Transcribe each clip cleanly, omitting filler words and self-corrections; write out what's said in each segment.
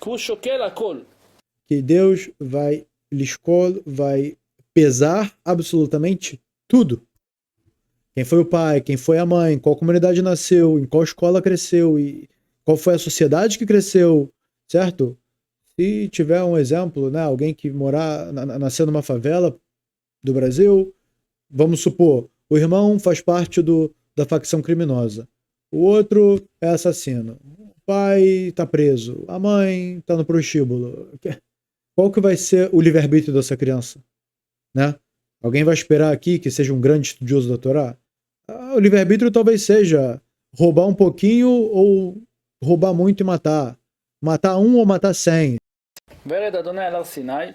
הוא שוקל הכל. Que Deus vai lishkol, vai pesar absolutamente tudo. Quem foi o pai, quem foi a mãe, qual comunidade nasceu, em qual escola cresceu e qual foi a sociedade que cresceu, certo? Se tiver um exemplo, né, alguém que nasceu numa favela do Brasil, vamos supor, o irmão faz parte da facção criminosa, o outro é assassino, o pai está preso, a mãe está no prostíbulo. Qual que vai ser o livre-arbítrio dessa criança? Né? Alguém vai esperar aqui que seja um grande estudioso da Torá? O livre-arbítrio talvez seja roubar um pouquinho ou roubar muito e matar. Matar um ou matar 100. וירד אדוני על הר סיני,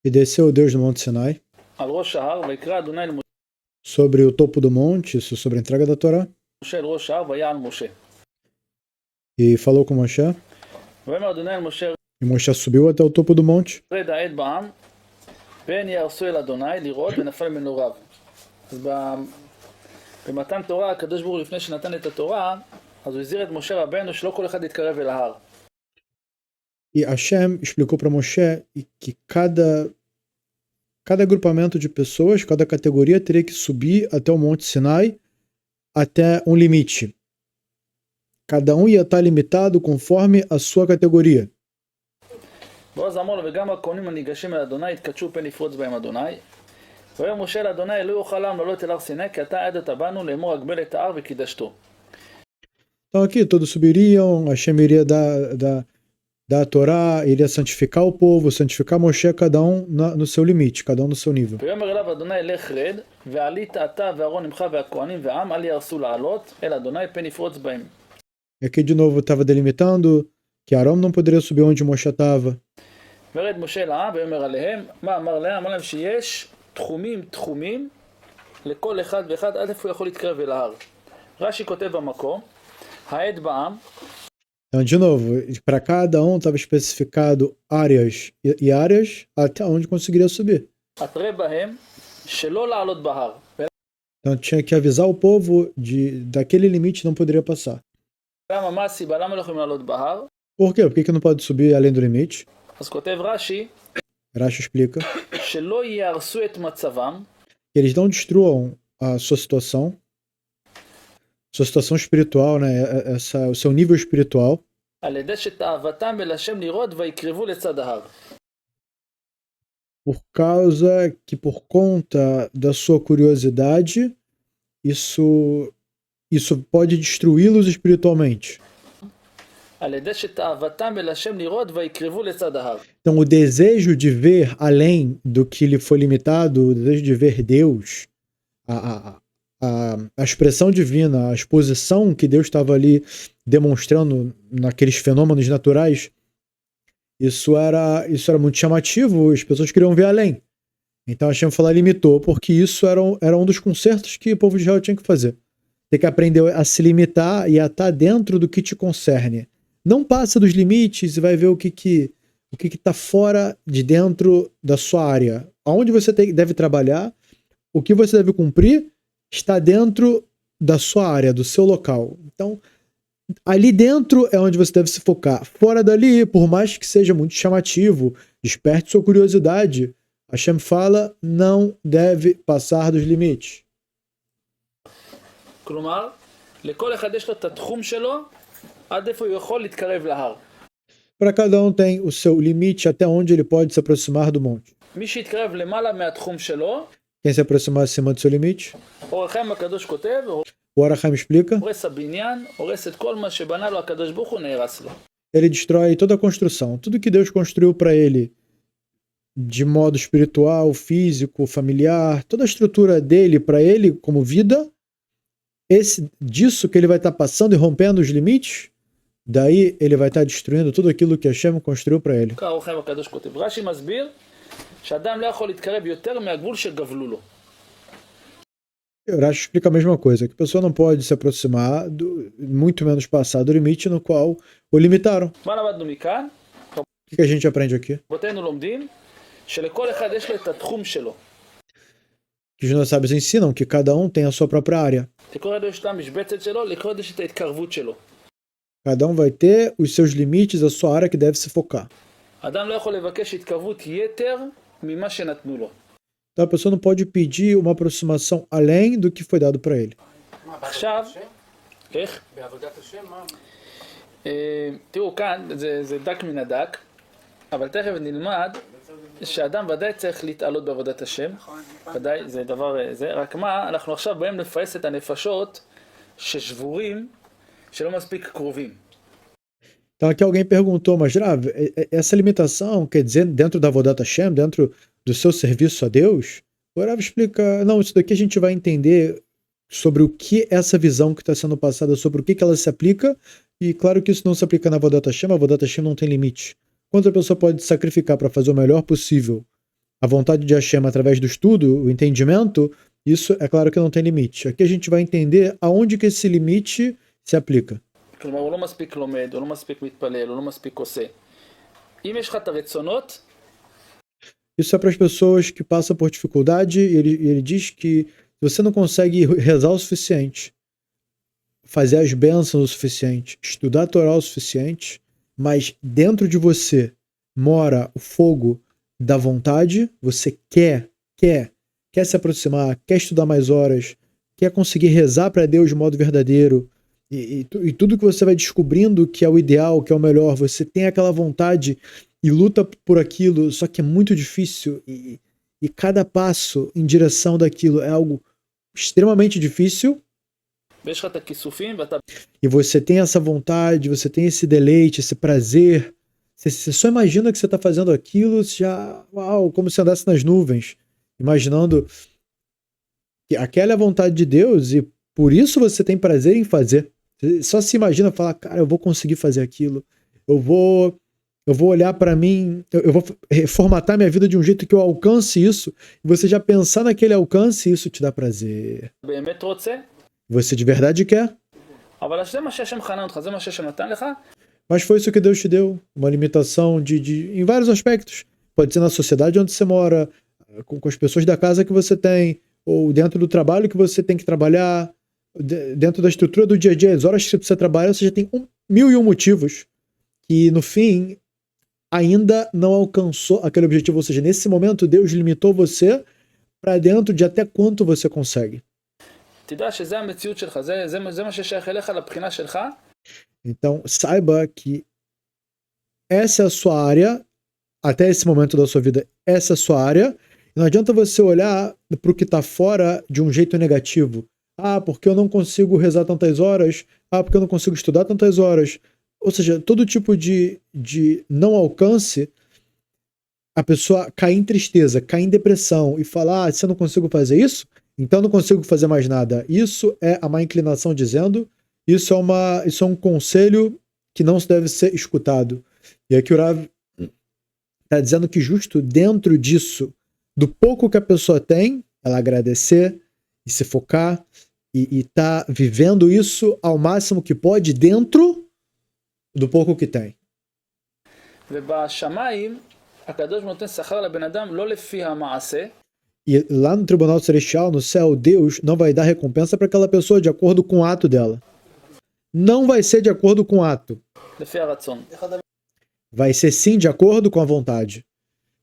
E desceu Deus no Monte Sinai, על ראש ההר, ויקרא אדוני sobre o topo do monte, isso sobre a entrega da Torá, למשה אל ראש ההר, ויען משה. e falou com Moshe, ויאמר אדוני אל משה, e Moshe subiu até o topo do monte, רד העד בעם, פן יהרסו אל אדוני לראות ונפל מנוריו. אז במתן תורה, הקדוש ברוך הוא לפני שנתן את התורה, אז הוא הזהיר את משה רבנו שלא כל אחד יתקרב אל ההר. e Hashem explicou para Moshe que cada agrupamento de pessoas, cada categoria teria que subir até o Monte Sinai até um limite. Cada um ia estar limitado conforme a sua categoria. ואז אמר לו, וגם הכהנים הניגשים אל אדוני יתקדשו פן יפרוץ בהם אדוני. ויאמר משה אל אדוני, לא יוכל העם לעלות אל הר סיני, כי אתה עדת בנו לאמור הגבל את ההר וקידשתו. Então aqui todos subiriam, Hashem iria dar a Torá, iria santificar o povo, santificar Moshe, cada um no seu limite, cada um no seu nível. ויאמר אליו אדוני, לך רד, ועלית אתה ואהרון עמך והכהנים והעם, אל יהרסו לעלות אל אדוני פן יפרוץ בהם. E aqui de novo estava delimitando que Arão não poderia subir onde Moshe estava. ורד משה אל העם ויאמר עליהם, מה אמר להם? אמר להם שיש תחומים לכל אחד ואחד עד איפה הוא יכול להתקרב אל ההר. רש"י כותב במקום, העד בעם, Então, de novo, para cada um estava especificado áreas e áreas até onde conseguiria subir. התרה בהם שלא לעלות בהר. Então tinha que avisar o povo daquele limite não poderia passar. למה, מה הסיבה? למה לא יכולים לעלות בהר? Por quê? Por que não pode subir além do limite? אז כותב רש"י, Rashi explica שלא יהרסו את מצבם, que eles não destruam a sua situação espiritual, né? O seu nível espiritual, על ידי שתאוותם אל השם לראות ויקרבו לצד ההר. por causa que por conta da sua curiosidade, isso pode destruí-los espiritualmente. על ידי שתאוותם אל השם לראות ויקרבו לצד ההר. Então, o desejo de ver além do que lhe foi limitado, o desejo de ver Deus, a expressão divina, a exposição que Deus estava ali demonstrando naqueles fenômenos naturais, isso era muito chamativo, as pessoas queriam ver além. Então, Hashem falou, limitou, porque isso era um dos concertos que o povo de Israel tinha que fazer. Tem que aprender a se limitar e a estar dentro do que te concerne. Não passa dos limites e vai ver o que está fora de dentro da sua área. Aonde você deve trabalhar, o que você deve cumprir, está dentro da sua área, do seu local. Então, ali dentro é onde você deve se focar. Fora dali, por mais que seja muito chamativo, desperte sua curiosidade, Hashem fala, não deve passar dos limites. כלומר, לכל אחד יש לו את התחום שלו, עד איפה הוא יכול להתקרב להר. Para cada um tem o seu limite até onde ele pode se aproximar do monte. מי שיתקרב למעלה מהתחום שלו, Quem se aproximar acima do seu limite, אור החיים הקדוש כותב, o Arachim explica, הורס הבניין, הורס את כל מה שבנה לו הקדוש ברוך הוא נהרס לו. ele destrói toda a construção. Tudo que Deus construiu para ele, de modo espiritual, físico, familiar, toda a estrutura dele para ele como vida, disso que ele vai estar passando e rompendo os limites, daí ele vai estar destruindo tudo aquilo que Hashem construiu para ele. אור החיים הקדוש כותב. רש"י מסביר שאדם לא יכול להתקרב יותר מהגבול שגבלו לו. O Rashi explica a mesma coisa, que a pessoa não pode se aproximar, muito menos passar do limite no qual o limitaram. מה למדנו מכאן? O que a gente aprende aqui? רבותינו לומדים שלכל אחד יש לו את התחום שלו. Que os nossos sábios ensinam que cada um tem a sua própria área. לכל אחד יש את המשבצת שלו, לכל אחד יש את ההתקרבות שלו. Cada um vai ter os seus limites, a sua área que deve se focar. אדם לא יכול לבקש התקרבות יתר ממה שנתנו לו. Então a pessoa não pode pedir uma aproximação além do que foi dado para ele. עכשיו, איך? בעבודת השם, מה? תראו כאן, זה דק מן הדק, אבל תכף נלמד שאדם ודאי צריך להתעלות בעבודת השם, ודאי זה דבר זה, רק מה, אנחנו עכשיו באים לפייס את הנפשות ששבורים, שלא מספיק קרובים. Então aqui alguém perguntou, mas Rav, essa limitação quer dizer dentro da Avodat Hashem, dentro do seu serviço a Deus? O Rav explica, não, isso daqui a gente vai entender sobre o que essa visão que está sendo passada, sobre o que ela se aplica, e claro que isso não se aplica na Avodat Hashem, a Avodat Hashem não tem limite. Quanto a pessoa pode sacrificar para fazer o melhor possível a vontade de Hashem através do estudo, o entendimento, isso é claro que não tem limite. Aqui a gente vai entender aonde que esse limite se aplica. כלומר, הוא לא מספיק לומד, הוא לא מספיק מתפלל, הוא לא מספיק עושה. אם יש לך את הרצונות, Isso é para as pessoas que passam por dificuldade, e ele diz que se você não consegue rezar o suficiente, fazer as bênçãos o suficiente, estudar a Torá o suficiente, mas dentro de você mora o fogo da vontade, você quer se aproximar, quer estudar mais horas, quer conseguir rezar para Deus de modo verdadeiro, e tudo que você vai descobrindo que é o ideal, que é o melhor, você tem aquela vontade e luta por aquilo, só que é muito difícil, e cada passo em direção daquilo é algo extremamente difícil, ויש לך את הכיסופים, ואתה e você tem essa vontade, você tem esse deleite, esse prazer, você só imagina que você está fazendo aquilo, você já, uau, como se andasse nas nuvens, imaginando que aquela é a vontade de Deus e por isso você tem prazer em fazer. Você só se imagina falar, cara, eu vou conseguir fazer aquilo, eu vou olhar para mim, eu vou formatar minha vida de um jeito que eu alcance isso, e você já pensar naquele alcance, isso te dá prazer. באמת רוצה, Você de verdade quer, אבל זה מה שהשם חנן אותך, זה מה שהשם נתן לך, mas foi isso que Deus te deu, uma limitação em vários aspectos. Pode ser na sociedade onde você mora, com as pessoas da casa que você tem, ou dentro do trabalho que você tem que trabalhar, dentro da estrutura do dia a dia, as horas que você trabalha, você já tem 1001 motivos que no fim ainda não alcançou aquele objetivo, ou seja, nesse momento Deus limitou você para dentro de até quanto você consegue. תדע שזה המציאות שלך, זה מה ששייך אליך לבחינה שלך, Então saiba que essa é a sua área, até esse momento da sua vida, essa é a sua área, e não adianta você olhar para o que está fora de um jeito negativo. Ah, porque eu não consigo rezar tantas horas, ah, porque eu não consigo estudar tantas horas. Ou seja, todo tipo de não alcance, a pessoa cai em tristeza, cai em depressão e fala, ah, se eu não consigo fazer isso, então eu não consigo fazer mais nada. Isso é a má inclinação dizendo, isso é um conselho que não deve ser escutado. E aqui o Rav está dizendo que justo dentro disso, do pouco que a pessoa tem, ela agradecer e se focar e tá vivendo isso ao máximo que pode dentro do pouco que tem. ובשמיים, הקדוש נותן שכר לבן אדם לא לפי המעשה, E lá no tribunal celestial, no céu, Deus não vai dar recompensa para aquela pessoa de acordo com o ato dela. Não vai ser de acordo com o ato. לפי הרצון. Vai ser sim de acordo com a vontade.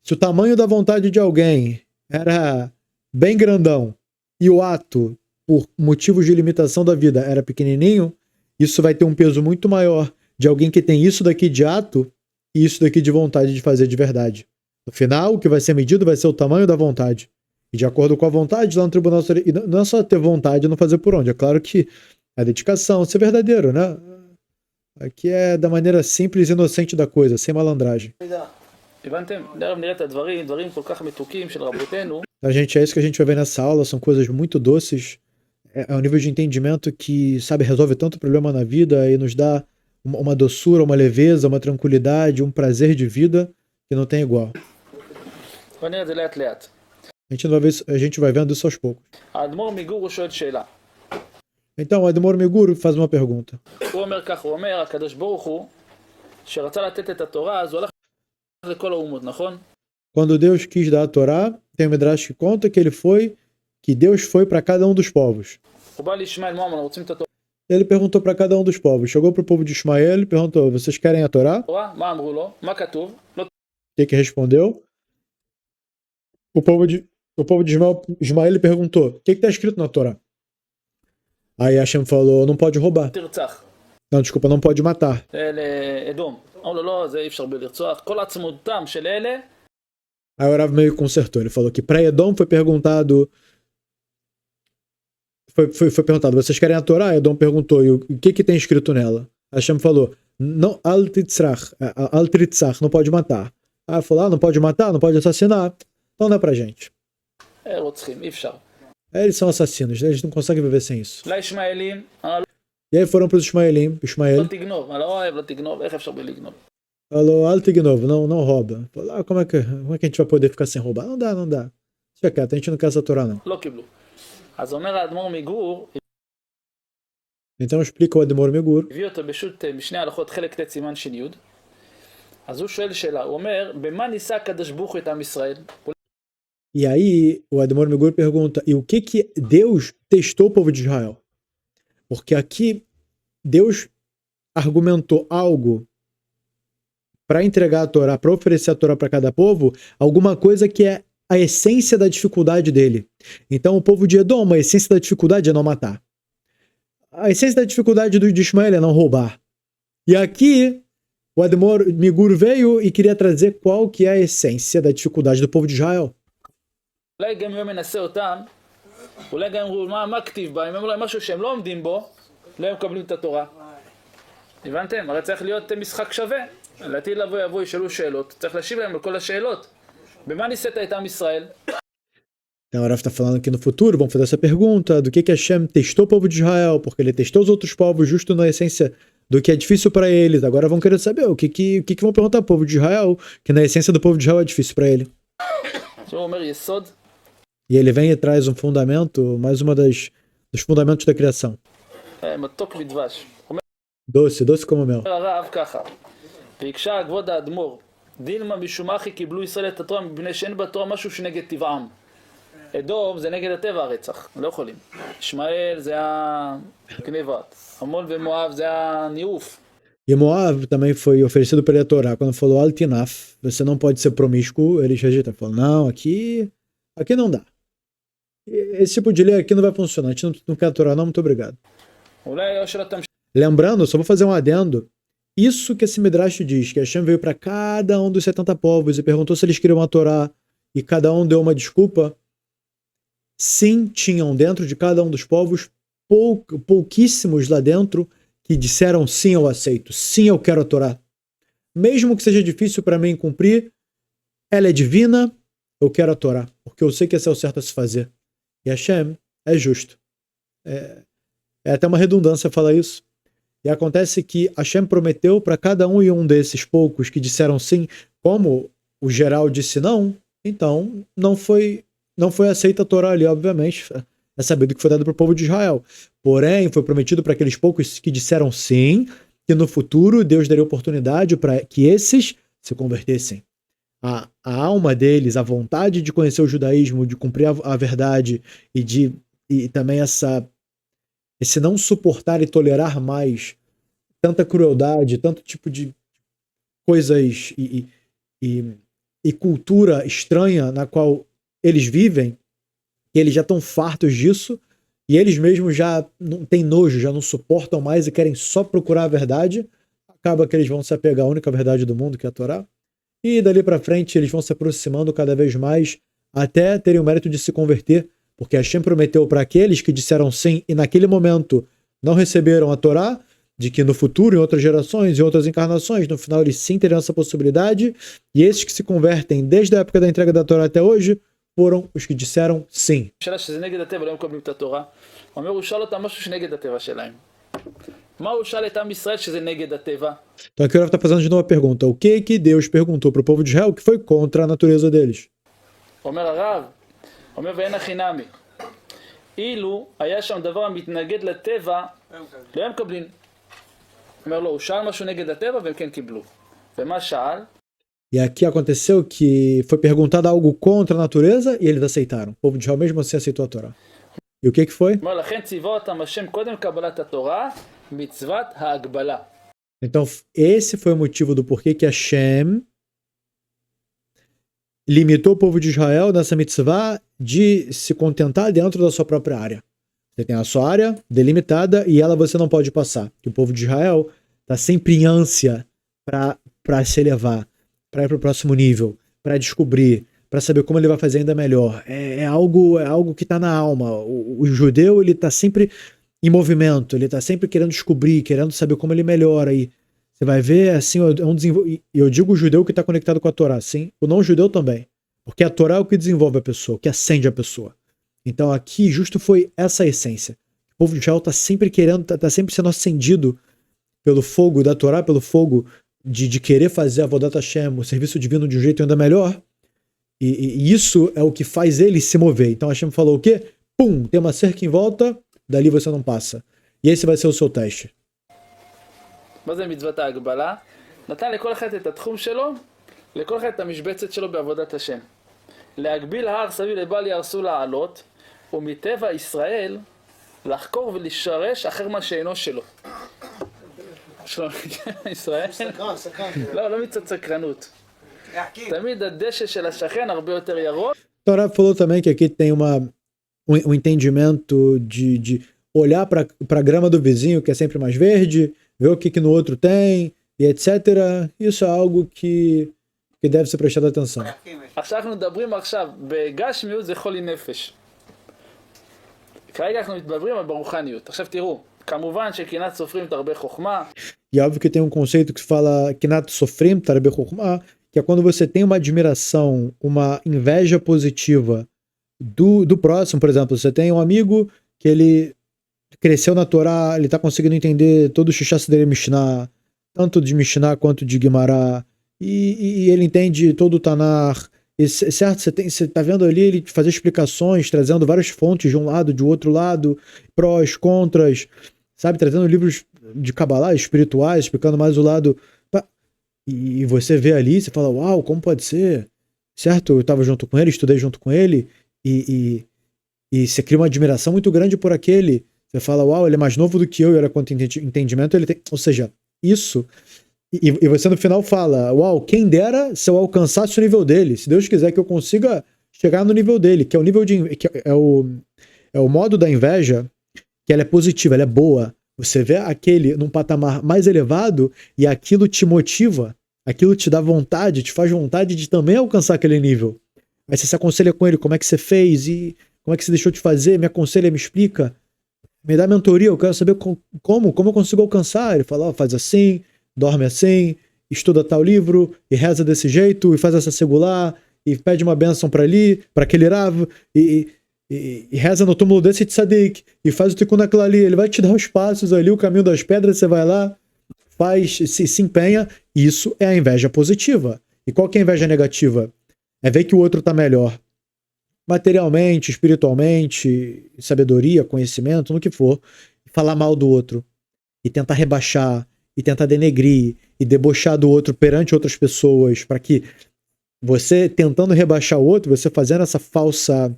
Se o tamanho da vontade de alguém era bem grandão e o ato, por motivos de limitação da vida, era pequenininho, isso vai ter um peso muito maior de alguém que tem isso daqui de ato e isso daqui de vontade de fazer de verdade. No final, o que vai ser medido vai ser o tamanho da vontade. E de acordo com a vontade, lá no tribunal, e não é só ter vontade e não fazer por onde. É claro que a dedicação, ser verdadeiro, né? Aqui é da maneira simples e inocente da coisa, sem malandragem. הבנתם? נראה נראה את הדברים, דברים כל כך מתוקים של רבותינו, Então, gente, é isso que a gente vai ver nessa aula, são coisas muito doces. É um nível de entendimento que, sabe, resolve tanto problema na vida e nos dá uma doçura, uma leveza, uma tranquilidade, um prazer de vida que não tem igual. ונראה את זה לאט לאט. A gente vai vendo isso aos poucos. האדמו"ר מגור הוא שואל שאלה. Então, o Admor Meguro faz uma pergunta. הוא אומר כך, הוא אומר, הקדוש ברוך הוא, שרצה לתת את התורה, אז הוא הלך לכל האומות, נכון? Quando Deus quis dar a Torá, tem um Midrash que conta que Deus foi para cada um dos povos. הוא בא לישמעאל, מה אמר, רוצים את Ele perguntou para cada um dos povos. Chegou para o povo de Ismael e perguntou, vocês querem a Torá? התורה? מה אמרו לו? מה כתוב? לא que respondeu? O povo de Ismael perguntou, o que está escrito na Torá? Aí Hashem falou, não pode roubar. תרצח. Não, desculpa, não pode matar. לאדום. אמרו לו, לא, זה אי אפשר בלרצוח. כל עצמותם של אלה, Aí o Rav meio consertou. Ele falou que para Edom foi perguntado. Foi perguntado, vocês querem a Torá? Edom perguntou, e o que tem escrito nela? Hashem falou, não, al tritzach, não pode matar. Aí falou, não pode matar, não pode assassinar. Então não é pra gente. רוצחים, אי אפשר. Aí eles são assassinos, eles não conseguem viver sem isso. לישמעאלים, E aí foram pros Ismaelim, Ismael לא תגנוב. אני לא אוהב, לא תגנוב, איך אפשר בלי לגנוב? falou, al tignov, não rouba. Falou, como é que a gente vai poder ficar sem roubar? Não dá. Deixa quieto, a gente não quer essa Torá, não. לא קיבלו. אז אומר האדמו"ר מגור, Então explica o Ademor Megur. הביא אותו בשו"ת משני הלכות חלק ט' סימן ש"י. אז הוא שואל שאלה, הוא אומר, במה ניסה הקדוש ברוך הוא את עם ישראל? E aí o Ademor Megur pergunta, e o que Deus testou o povo de Israel? Porque aqui Deus argumentou algo para entregar a Torá, para oferecer a Torá para cada povo, alguma coisa que é a essência da dificuldade dele. Então o povo de Edom, a essência da dificuldade é não matar. A essência da dificuldade de Ismael é não roubar. E aqui o Ademor Megur veio e queria trazer qual que é a essência da dificuldade do povo de Israel. אולי גם יום מנסה אותם, אולי גם אמרו, מה כתיב בה? אם אמרו להם משהו שהם לא עומדים בו, לא הם מקבלים את התורה. הבנתם? הרי צריך להיות משחק שווה. לעתיד לבוא ישאלו שאלות, צריך להשיב להם על כל השאלות. במה ניסית את עם ישראל? Então, o Rav está falando que no futuro vão fazer essa pergunta do que Hashem testou o povo de Israel, porque ele testou os outros povos justo na essência do que é difícil para eles. Agora vão querer saber o que vão perguntar ao povo de Israel, que na essência do povo de Israel é difícil para ele. שהוא אומר יסוד, E ele vem e traz um fundamento, mais uma dos fundamentos da criação. מתוק ודבש. אומר Doce como mel. הרב ככה, והקשה כבוד האדמו"ר, דילמה משום אחי קיבלו ישראל את התורה מפני שאין בתורה משהו שנגד טבעם. אדום זה נגד הטבע הרצח, לא יכולים. ישמעאל זה הגניבת, עמון ומואב זה הניאוף. E Moab também foi oferecido pela Torá. Quando falou Altinaf, você não pode ser promíscuo, eles rejeitam. Falam, não, aqui não dá. Esse tipo de lei aqui não vai funcionar. A gente não quer a Torá, não, muito obrigado. אולי או שלא תמשיך. Lembrando, só vou fazer um adendo. Isso que esse Midrash diz, que Hashem veio para cada um dos 70 povos e perguntou se eles queriam a Torá, e cada um deu uma desculpa. Sim, tinham dentro de cada um dos povos pouquíssimos lá dentro que disseram sim, eu aceito, sim, eu quero a Torá. Mesmo que seja difícil para mim cumprir, ela é divina, eu quero a Torá, porque eu sei que esse é o certo a se fazer. E Hashem é justo. É até uma redundância falar isso. E acontece que Hashem prometeu para cada um e um desses poucos que disseram sim, como o geral disse não, então não foi aceita a Torá ali, obviamente. É sabido que foi dado para o povo de Israel. Porém, foi prometido para aqueles poucos que disseram sim, que no futuro Deus daria oportunidade para que esses se convertessem. A alma deles, a vontade de conhecer o judaísmo, de cumprir a verdade e também esse não suportar e tolerar mais tanta crueldade, tanto tipo de coisas e cultura estranha na qual eles vivem, que eles já estão fartos disso, e eles mesmos já não têm nojo, já não suportam mais e querem só procurar a verdade, acaba que eles vão se apegar à única verdade do mundo, que é a Torá, e dali para frente eles vão se aproximando cada vez mais até terem o mérito de se converter, porque Hashem prometeu para aqueles que disseram sim e naquele momento não receberam a Torá, de que no futuro, em outras gerações, em outras encarnações, no final eles sim teriam essa possibilidade, e esses que se convertem desde a época da entrega da Torá até hoje, foram os que disseram sim. שאלה שזה נגד הטבע, לא מקבלים את התורה. הוא אומר, הוא שאל אותם משהו שנגד הטבע שלהם. מה הוא שאל את עם ישראל שזה נגד הטבע? Então aqui o Rav está fazendo de novo a pergunta. O que Deus perguntou para o povo de Israel que foi contra a natureza deles? הוא אומר הרב, הוא אומר ואין הכי נמי. אילו היה שם דבר המתנגד לטבע, לא הם מקבלים. הוא אומר לו, הוא שאל משהו נגד הטבע והם כן קיבלו. ומה שאל? E aqui aconteceu que foi perguntado algo contra a natureza e eles aceitaram. O povo de Israel mesmo assim aceitou a Torá. E o que foi? הוא אומר, לכן ציווה אותם השם קודם קבלת התורה, מצוות ההגבלה. Então esse foi o motivo do porquê que Hashem limitou o povo de Israel nessa mitzvah de se contentar dentro da sua própria área. Você tem a sua área delimitada e ela você não pode passar. Que o povo de Israel está sempre em ânsia para se elevar, para ir para o próximo nível, para descobrir, para saber como ele vai fazer ainda melhor. É algo que está na alma. O judeu ele está sempre em movimento, ele está sempre querendo descobrir, querendo saber como ele melhora. E você vai ver assim, eu digo o judeu que está conectado com a Torá, sim, o não judeu também. Porque a Torá é o que desenvolve a pessoa, o que acende a pessoa. Então aqui justo foi essa a essência. O povo de Israel está sempre querendo, está sempre sendo acendido pelo fogo da Torá, pelo fogo de querer fazer a Avodat Hashem, o serviço divino de um jeito ainda melhor. E isso é o que faz ele se mover. Então Hashem falou o quê? Pum, tem uma cerca em volta, dali você não passa. E esse vai ser o seu teste. מה זה מצוות ההגבלה? נתן לכל אחד את התחום שלו, לכל אחד את המשבצת שלו בעבודת השם. להגביל ההר סביב לבל יהרסו לעלות, ומטבע ישראל לחקור ולשרש אחר מה שאינו שלו. ישראל? לא מצד סקרנות. תמיד הדשא של השכן הרבה יותר ירוק. Torá falou também que aqui tem um entendimento de olhar para a grama do vizinho, que é sempre mais verde, ver o que no outro tem, e etc. Isso é algo que deve ser prestado atenção. עכשיו אנחנו מדברים עכשיו בגשמיות זה חולי נפש. כרגע אנחנו מדברים ברוחניות. עכשיו תראו, כמובן שקנאת סופרים תרבה חוכמה. E óbvio que tem um conceito que fala Kinat Sofrim, Tarbe Chokhmah, que é quando você tem uma admiração, uma inveja positiva do próximo. Por exemplo, você tem um amigo que ele cresceu na Torá, ele está conseguindo entender todo o Shishas dele Mishnah, tanto de Mishnah quanto de Guimará, e ele entende todo o Tanar. E, certo, você tá vendo ali ele fazer explicações, trazendo várias fontes de um lado, de outro lado, prós, contras, sabe, trazendo livros de Kabbalah espirituais, explicando mais o lado. E você vê ali, você fala, uau, como pode ser? Certo? Eu estava junto com ele, estudei junto com ele, e você cria uma admiração muito grande por aquele. Você fala, uau, ele é mais novo do que eu, e olha quanto entendimento ele tem. Ou seja, isso. E você no final fala, uau, quem dera se eu alcançasse o nível dele. Se Deus quiser que eu consiga chegar no nível dele, que é o nível que é o modo da inveja, que ela é positiva, ela é boa. Você vê aquele num patamar mais elevado e aquilo te motiva, aquilo te dá vontade, te faz vontade de também alcançar aquele nível. Aí você se aconselha com ele, como é que você fez e como é que você deixou de fazer, me aconselha, me explica, me dá mentoria, eu quero saber como eu consigo alcançar. Ele fala, faz assim, dorme assim, estuda tal livro e reza desse jeito e faz essa segular e pede uma bênção para ali, para aquele Rav e reza no túmulo desse tzadik, e faz o tikkun naquilo ali, ele vai te dar os passos ali, o caminho das pedras, você vai lá, faz, se empenha, isso é a inveja positiva. E qual que é a inveja negativa? É ver que o outro tá melhor, materialmente, espiritualmente, sabedoria, conhecimento, no que for, e falar mal do outro, e tentar rebaixar, e tentar denegrir, e debochar do outro perante outras pessoas, para que você, tentando rebaixar o outro, você fazendo essa falsa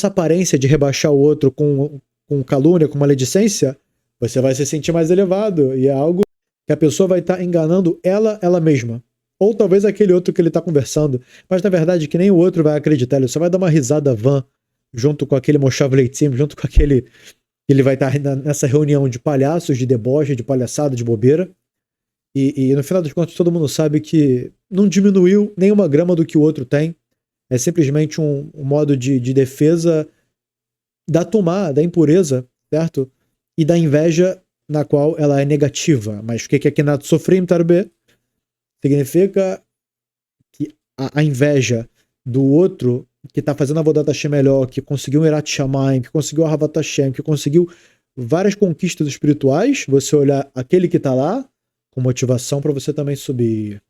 aparência de rebaixar o outro com calúnia, com maledicência, você vai se sentir mais elevado. E é algo que a pessoa vai estar enganando ela mesma. Ou talvez aquele outro que ele está conversando. Mas na verdade que nem o outro vai acreditar. Ele só vai dar uma risada vã junto com aquele Moshav Leitzim, junto com aquele... Ele vai estar nessa reunião de palhaços, de deboche, de palhaçada, de bobeira. E no final das contas todo mundo sabe que não diminuiu nenhuma grama do que o outro tem. É simplesmente um modo de defesa da tumá, da impureza, certo? E da inveja na qual ela é negativa. Mas o que é Kinat Sofrim Tarbe? Significa que a inveja do outro que está fazendo a Avodat Hashem melhor, que conseguiu um Erat Shamayim, que conseguiu a Ahavat Hashem, que conseguiu várias conquistas espirituais, você olhar aquele que está lá com motivação para você também subir.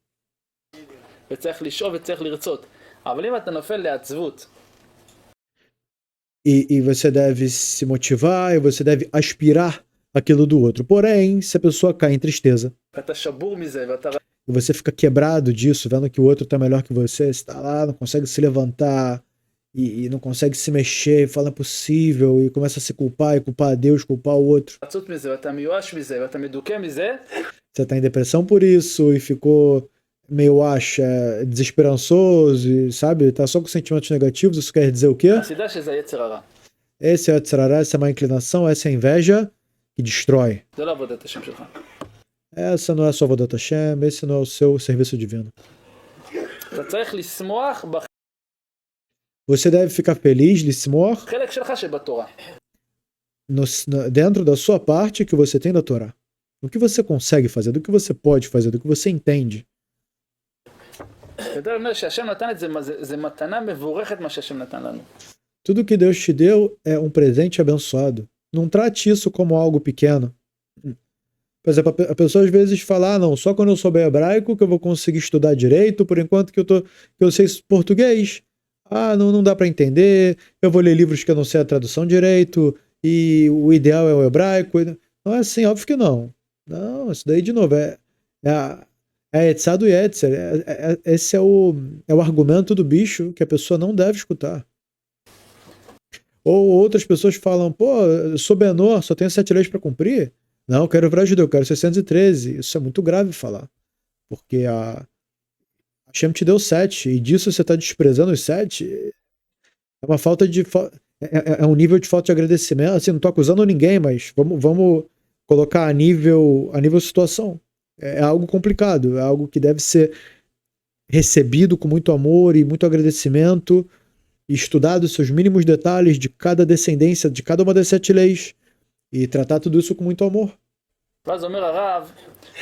וצריך לשאוב וצריך לרצות. אבל אם אתה נופל לעצבות, E você deve se motivar e você deve aspirar aquilo do outro. Porém, se a pessoa cai em tristeza ואתה שבור מזה, ואתה... e você fica quebrado disso, vendo que o outro está melhor que você está lá, não consegue se levantar e não consegue se mexer, fala é possível, e começa a se culpar e culpar a Deus, culpar o outro. עצות מזה, ואתה מיואש מזה, ואתה מדוכא מזה, Você está em depressão por isso e ficou meio acha, desesperançoso, sabe? Tá só com sentimentos negativos, isso quer dizer o quê? אז תדע שזה יצר הרע. Esse é o tzarará, essa é a má inclinação, essa é a inveja que destrói. זה לא עבודת השם שלך. Essa não é a sua Avodat Hashem, esse não é o seu serviço divino. אתה צריך לשמוח Você deve ficar feliz, lismor, בחלק שלך שבתורה. dentro da sua parte que você tem da Torá. Do que você consegue fazer, do que você pode fazer, do que você entende. אתה יודע שהשם נתן את זה, זה מתנה מבורכת מה שהשם נתן לנו. Tudo que Deus te deu é um presente abençoado. Não trate isso como algo pequeno. Por exemplo, a pessoa às vezes fala, ah, não, só quando eu souber hebraico que eu vou conseguir estudar direito, por enquanto que eu sei português. Ah, não dá para entender, eu vou ler livros que eu não sei a tradução direito, e o ideal é o hebraico. Não é assim, óbvio que não. Não, isso daí, de novo, é Etzad Yetzer. Esse é o argumento do bicho que a pessoa não deve escutar. Ou outras pessoas falam, pô, eu sou Benor, só tenho 7 leis para cumprir. Não, eu quero virar judeu, eu quero 613. Isso é muito grave falar. Porque a Hashem te deu 7, e disso você está desprezando os 7. É uma falta de... É um nível de falta de agradecimento. Assim, não estou acusando ninguém, mas vamos colocar a nível situação. É algo complicado, é algo que deve ser recebido com muito amor e muito agradecimento, e estudado os seus mínimos detalhes de cada descendência, de cada uma das 7 leis, e tratar tudo isso com muito amor. ואז אומר הרב,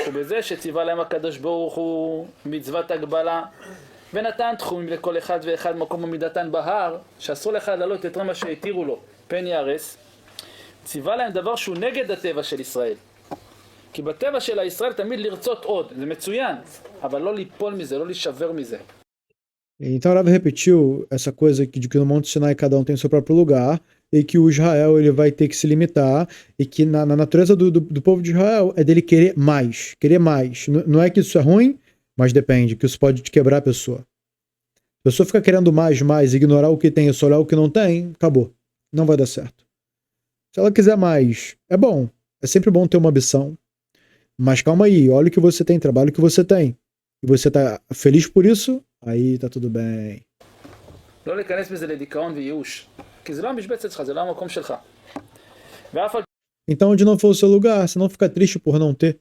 ובזה שציווה להם הקדוש ברוך הוא מצוות הגבלה, ונתן תחומים לכל אחד ואחד מקום עמידתן בהר, שאסור לאחד לעלות יותר מה שהתירו לו, פן יהרס, ציווה להם דבר שהוא נגד הטבע של ישראל. כי בטבע של ישראל תמיד לרצות עוד, זה מצוין, אבל לא ליפול מזה, לא להישבר מזה. Então, o Rav repetiu essa coisa de que no Monte Sinai cada um tem o seu próprio lugar, e que o Israel ele vai ter que se limitar, e que na natureza do povo de Israel é dele querer mais, querer mais. Não é que isso é ruim, mas depende, que isso pode quebrar a pessoa. A pessoa fica querendo mais, ignorar o que tem e só olhar o que não tem, acabou. Não vai dar certo. Se ela quiser mais, é bom. É sempre bom ter uma ambição. Mas calma aí, olha o que você tem, trabalha o que você tem. E você tá feliz por isso, aí tá tudo bem. לא להיכנס בזה לדיכאון וייאוש, כי זה לא המשבצת שלך, זה לא המקום שלך. Então, onde não for o seu lugar, você não fica triste por não ter.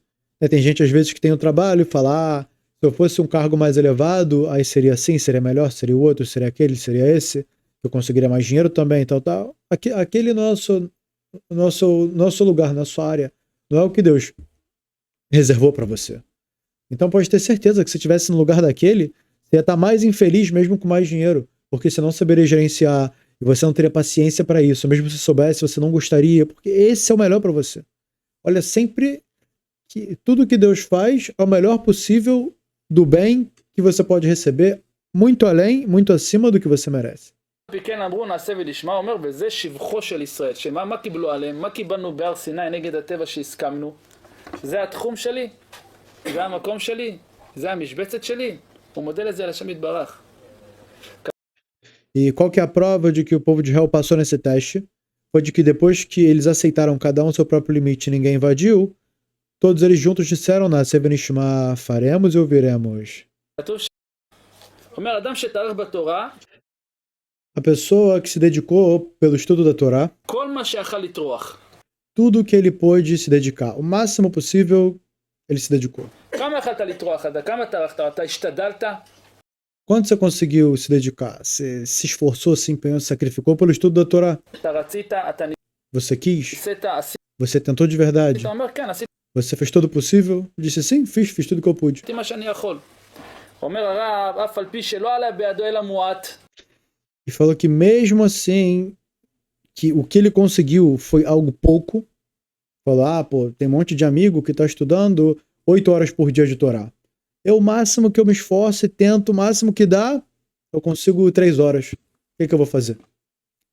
Tem gente às vezes que tem o trabalho e fala, se eu fosse um cargo mais elevado, aí seria assim, seria melhor, seria o outro, seria aquele, seria esse, eu conseguiria mais dinheiro também, tal. Aquele nosso lugar, na sua área, não é o que Deus reservou para você. Então pode ter certeza que se estivesse no lugar daquele, você ia estar mais infeliz mesmo com mais dinheiro, porque você não saberia gerenciar, e você não teria paciência para isso. Mesmo se soubesse, você não gostaria, porque esse é o melhor para você. Olha, sempre que tudo que Deus faz é o melhor possível do bem que você pode receber, muito além, muito acima do que você merece. כן אמרו נעשה ולשמה, אומר וזה שבחו של ישראל, מה קיבלו עליהם, מה קיבלנו בהר סיני נגד הטבע שהסכמנו, שזה התחום שלי, זה המקום שלי, זה המשבצת שלי, הוא מודה לזה על השם יתברך. E qual que é a prova de que o povo de Israel passou nesse teste? Foi de que depois que eles aceitaram cada um seu próprio limite e ninguém invadiu, todos eles juntos disseram, Naseh v'nishma, faremos e ouviremos. אומר אדם שתארך בתורה, a pessoa que se dedicou pelo estudo da Torá, כל מה שיכל לטרוח. tudo que ele pôde se dedicar, o máximo possível, ele se dedicou. כמה יכלת לטרוח? כמה טרחת? אתה השתדלת? Quanto você conseguiu se dedicar? Você se esforçou, se empenhou, se sacrificou pelo estudo da Torá? אתה רצית, אתה Você quis? ניסית, עשית, Você tentou de verdade? אתה אומר כן, עשיתי Você fez todo o possível? Disse sim, fiz tudo que eu pude. מה שאני יכול. אומר הרב, אף על פי שלא עלה בידו אלא מועט. E falou que mesmo assim, que o que ele conseguiu foi algo pouco. Falou, pô, tem um monte de amigo que tá estudando 8 horas por dia de Torá. O máximo que eu me esforço e tento, o máximo que dá, eu consigo 3 horas. O que eu vou fazer?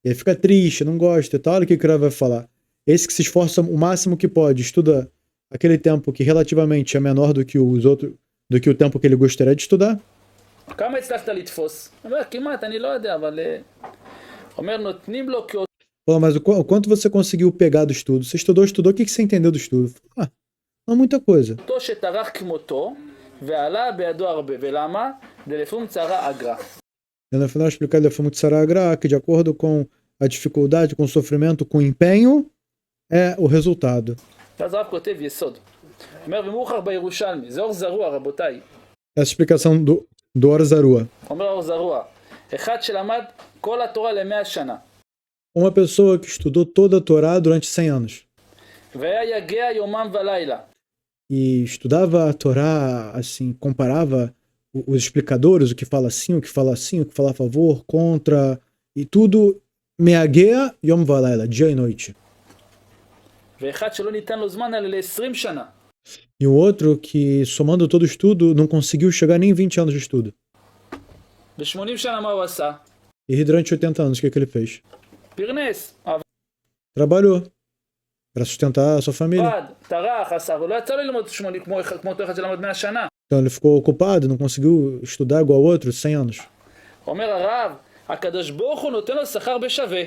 E aí fica triste, não gosta e tal. Olha o que o Rav vai falar. Esse que se esforça o máximo que pode, estuda aquele tempo que relativamente é menor do que os outros, do que o tempo que ele gostaria de estudar. כמה הצלחת לתפוס? אומר, כמעט, אני לא יודע, אבל... אומר, נותנים לו כי... Pô, mas o quanto você conseguiu pegar do estudo? Você estudou, o que você entendeu do estudo? Não muita coisa. אותו שטרח כמותו, ועלה בידו הרבה. ולמה? דלפום צרה אגרא. E no final explicado da forma de Saragra, que de acordo com a dificuldade, com o sofrimento, com o empenho, é o resultado. ואז הרב כותב יסוד. אומר ומאוחר בירושלמי, זה אור זרוע רבותיי. Essa explicação do Or Zarua. אומר אור זרוע, אחד שלמד כל התורה ל100 שנה. Uma pessoa que estudou toda a Torá durante 100 anos. והיה יגע יומם ולילה. E estudava a Torá, assim, comparava os explicadores, o que fala assim, o que fala assim, o que fala a favor, contra, e tudo meagea yom valayla, dia e noite. ואחד שלא ניתן לו זמן אלא ל20 שנה. E o outro que, somando todo o estudo, não conseguiu chegar nem 20 anos de estudo. ב80 שנה מה הוא עשה? E durante 80 anos, o que ele fez? פרנס. Trabalhou para sustentar a sua família. עבד, טרח, עשה, אבל לא יצא לו ללמוד 80 כמו אותו אחד שלמד 100 שנה. Então ele ficou ocupado, não conseguiu estudar igual ao outro, 100 anos. אומר הרב, הקדוש ברוך הוא נותן לו שכר בשווה.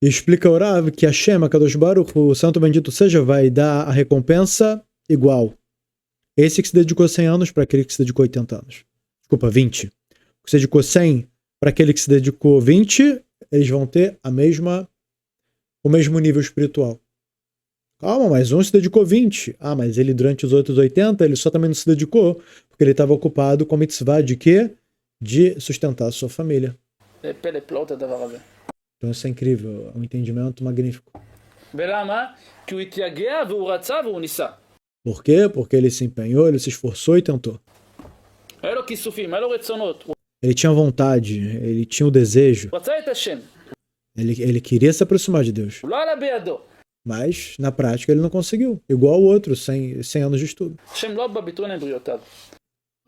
E explica o Rav que Hashem, Akadosh Baruch, o santo bendito seja, vai dar a recompensa igual. Esse que se dedicou 100 anos para aquele que se dedicou 80 anos. Desculpa, 20. O que se dedicou 100 para aquele que se dedicou 20, eles vão ter o mesmo nível espiritual. Calma, mas um se dedicou 20. Ah, mas ele durante os outros 80, ele só também não se dedicou, porque ele estava ocupado com a mitzvah de quê? De sustentar a sua família. זה פלא פלאות הדבר הזה. Então isso é incrível, é um entendimento magnífico. ולמה? כי הוא התייגע והוא רצה והוא ניסה. Por quê? Porque ele se empenhou, ele se esforçou e tentou. היה לו כיסופים, היה לו רצונות. הוא Ele tinha vontade, ele tinha o desejo, רצה את השם. ele queria se aproximar de Deus. הוא לא עלה בידו. Mas, na prática, ele não conseguiu. Igual o outro, 100 anos de estudo. השם לא בא בתרון עם בריאותיו.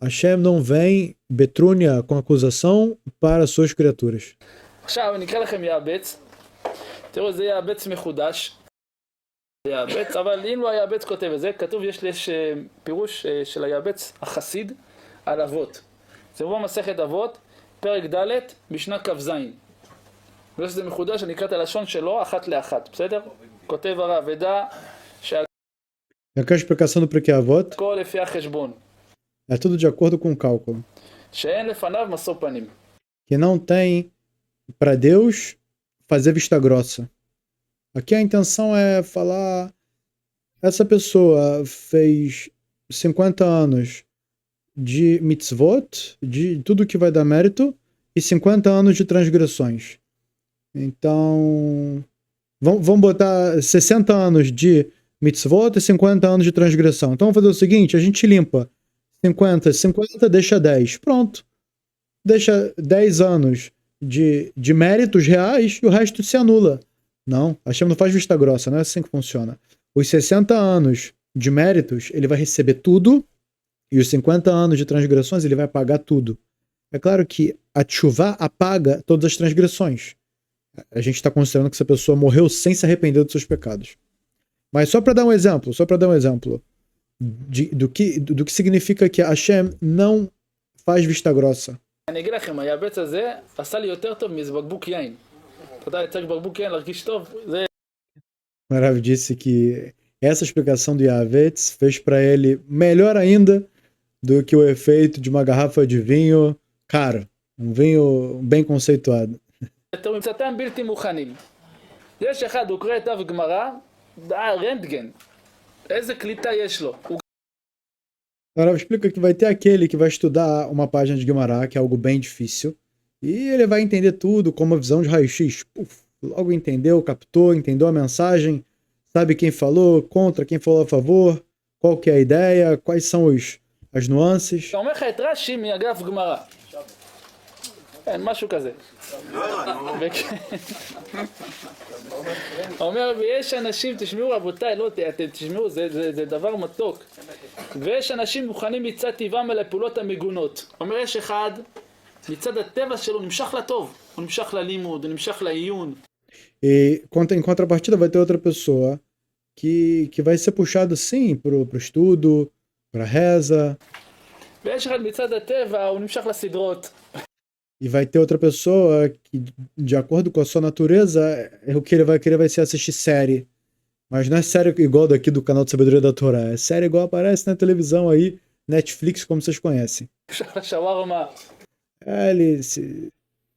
Hashem não vem betrúnia com acusação para suas criaturas. עכשיו אני אקרא לכם יעבץ. תראו, זה יעבץ מחודש. יעבץ, אבל אם לא היעבץ כותב את זה, כתוב, יש פירוש של היעבץ החסיד על אבות. זה מובא מסכת אבות, פרק ד' משנה כ"ז. בגלל שזה מחודש, אני אקרא את הלשון שלו אחת לאחת, בסדר? כותב הרב, ודע שהכל Aqui a explicação do Pirkei Avot לפי החשבון, é tudo de acordo com o cálculo. שאין לפניו משוא פנים. Que não tem para Deus fazer vista grossa. Aqui a intenção é falar: essa pessoa fez 50 anos de mitzvot, de tudo que vai dar mérito, e 50 anos de transgressões. Então, vamos botar 60 anos de mitzvot e 50 anos de transgressão. Então vamos fazer o seguinte, a gente limpa 50, deixa 10. Pronto. Deixa 10 anos de méritos reais e o resto se anula. Não, a Hashem não faz vista grossa, não é assim que funciona. Os 60 anos de méritos, ele vai receber tudo, e os 50 anos de transgressões, ele vai pagar tudo. É claro que a tchuvá apaga todas as transgressões. A gente está considerando que essa pessoa morreu sem se arrepender dos seus pecados. Mas só para dar um exemplo, do que significa que a Hashem não faz vista grossa. אני אגיד לכם, היעבץ הזה עשה לי יותר טוב מאיזה בקבוק יין. אתה יודע, יצג בקבוק יין להרגיש טוב, זה... Marav disse que essa explicação do Yavetz fez para ele melhor ainda do que o efeito de uma garrafa de vinho caro, um vinho bem conceituado. אתם מצאתם בלתי מוכנים. יש אחד, הוא קורא את דף גמרא, רנטגן. איזה קליטה יש לו. Marav explica que vai ter aquele que vai estudar uma página de Guimarães, que é algo bem difícil, e ele vai entender tudo com uma visão de raio-x. Logo entendeu, captou, entendeu a mensagem, sabe quem falou contra, quem falou a favor, qual que é a ideia, quais são as nuances. אומר לך את רש"י מאגף גמרא. כן, משהו כזה. אומר, ויש אנשים, תשמעו רבותיי, לא, אתם תשמעו, זה דבר מתוק. ויש אנשים מוכנים מצד טבעם על הפעולות המגונות. אומר, יש אחד, מצד הטבע שלו, נמשך לטוב. הוא נמשך ללימוד, הוא נמשך לעיון. E em contrapartida vai ter outra pessoa que vai ser puxado sim pro estudo, pra reza. ויש אחד מצד הטבע, הוא נמשך לסדרות. E vai ter outra pessoa que, de acordo com a sua natureza, o que ele vai querer vai ser assistir série. Mas não é série igual daqui do canal de Sabedoria da Torá. É série igual aparece na televisão aí, Netflix como vocês conhecem. שווארמה.